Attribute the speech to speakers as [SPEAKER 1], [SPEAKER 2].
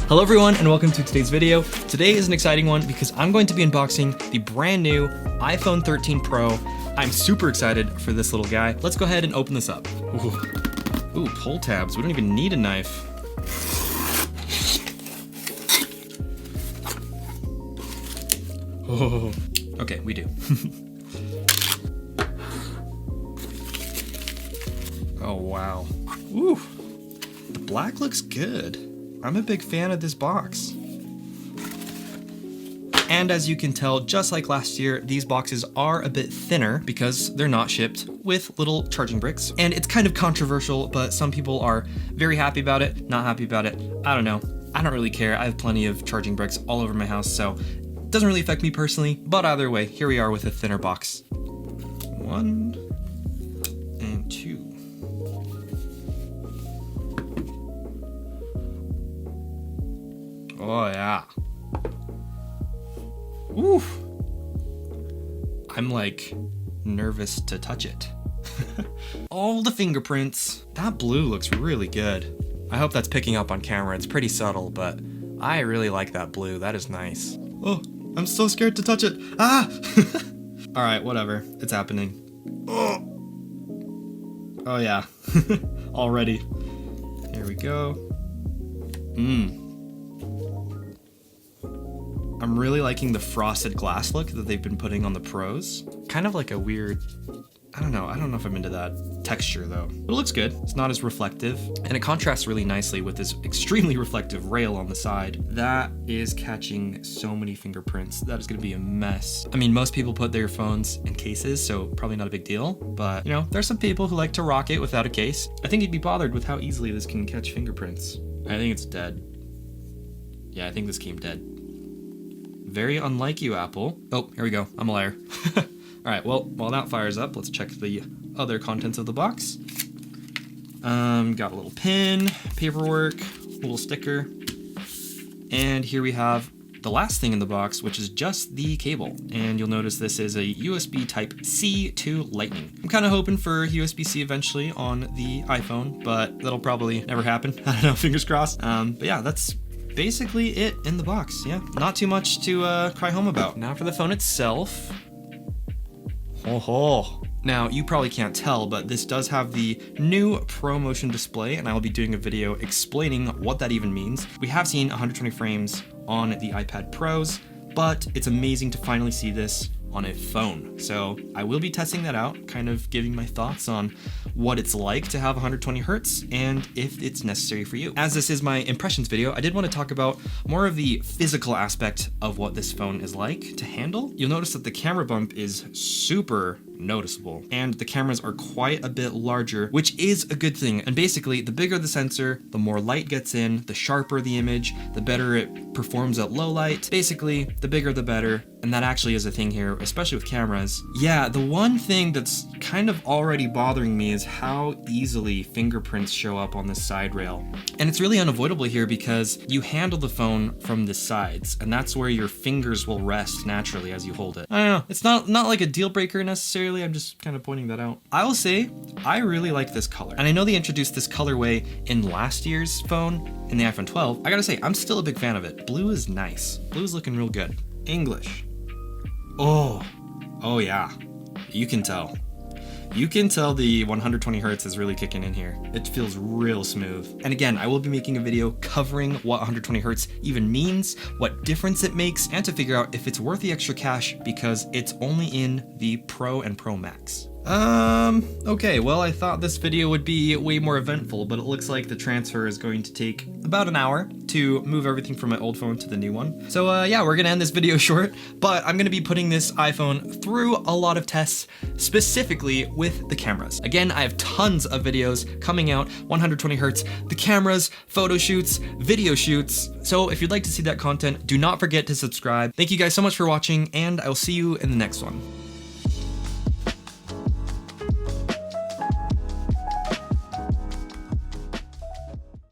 [SPEAKER 1] Hello everyone and welcome to today's video. Today is an exciting one because I'm going to be unboxing the brand new iPhone 13 Pro. I'm super excited for this little guy. Let's go ahead and open this up. Ooh, pull tabs. We don't even need a knife. Oh, okay, we do. Oh wow. Ooh, the black looks good. I'm a big fan of this box. And as you can tell, just like last year, these boxes are a bit thinner because they're not shipped with little charging bricks. And it's kind of controversial, but some people are very happy about it, not happy about it. I don't know. I don't really care. I have plenty of charging bricks all over my house, so it doesn't really affect me personally. But either way, here we are with a thinner box. 1 and 2. Oh yeah. Ooh. I'm like nervous to touch it. All the fingerprints. That blue looks really good. I hope that's picking up on camera. It's pretty subtle, but I really like that blue. That is nice. Oh, I'm so scared to touch it. Ah! All right, whatever. It's happening. Oh yeah. Already. Here we go. I'm really liking the frosted glass look that they've been putting on the Pros. Kind of like a weird, I don't know if I'm into that texture though. But it looks good. It's not as reflective and it contrasts really nicely with this extremely reflective rail on the side. That is catching so many fingerprints. That is gonna be a mess. I mean, most people put their phones in cases, so probably not a big deal, but you know, there's some people who like to rock it without a case. I think you'd be bothered with how easily this can catch fingerprints. I think it's dead. Yeah, I think this came dead. Very unlike you, Apple. Oh, here we go. I'm a liar. All right, well, while that fires up, let's check the other contents of the box. Got a little pin, paperwork, little sticker, and here we have the last thing in the box, which is just the cable. And you'll notice this is a USB Type-C to Lightning. I'm kind of hoping for USB-C eventually on the iPhone, but that'll probably never happen. I don't know, fingers crossed. But yeah, that's basically it in the box. Yeah, not too much to cry home about. Now for the phone itself. Oh. Now you probably can't tell, but this does have the new Pro Motion display, and I will be doing a video explaining what that even means. We have seen 120 frames on the iPad Pros, but it's amazing to finally see this on a phone. So I will be testing that out, kind of giving my thoughts on what it's like to have 120 hertz and if it's necessary for you. As this is my impressions video, I did want to talk about more of the physical aspect of what this phone is like to handle. You'll notice that the camera bump is super noticeable and the cameras are quite a bit larger, which is a good thing. And basically, the bigger the sensor, the more light gets in, the sharper the image, the better it performs at low light. Basically, the bigger the better. And that actually is a thing here, especially with cameras. Yeah, the one thing that's kind of already bothering me is how easily fingerprints show up on this side rail. And it's really unavoidable here because you handle the phone from the sides, and that's where your fingers will rest naturally as you hold it. I don't know, it's not like a deal breaker necessarily, I'm just kind of pointing that out. I will say, I really like this color. And I know they introduced this colorway in last year's phone, in the iPhone 12. I gotta say, I'm still a big fan of it. Blue is nice. Blue is looking real good. English. Oh yeah, you can tell. You can tell the 120 hertz is really kicking in here. It feels real smooth. And again, I will be making a video covering what 120 hertz even means, what difference it makes, and to figure out if it's worth the extra cash because it's only in the Pro and Pro Max. Okay, well, I thought this video would be way more eventful, but it looks like the transfer is going to take about an hour to move everything from my old phone to the new one. So yeah, we're gonna end this video short, but I'm gonna be putting this iPhone through a lot of tests, specifically with the cameras. Again, I have tons of videos coming out, 120 hertz, the cameras, photo shoots, video shoots. So if you'd like to see that content, do not forget to subscribe. Thank you guys so much for watching, and I will see you in the next one.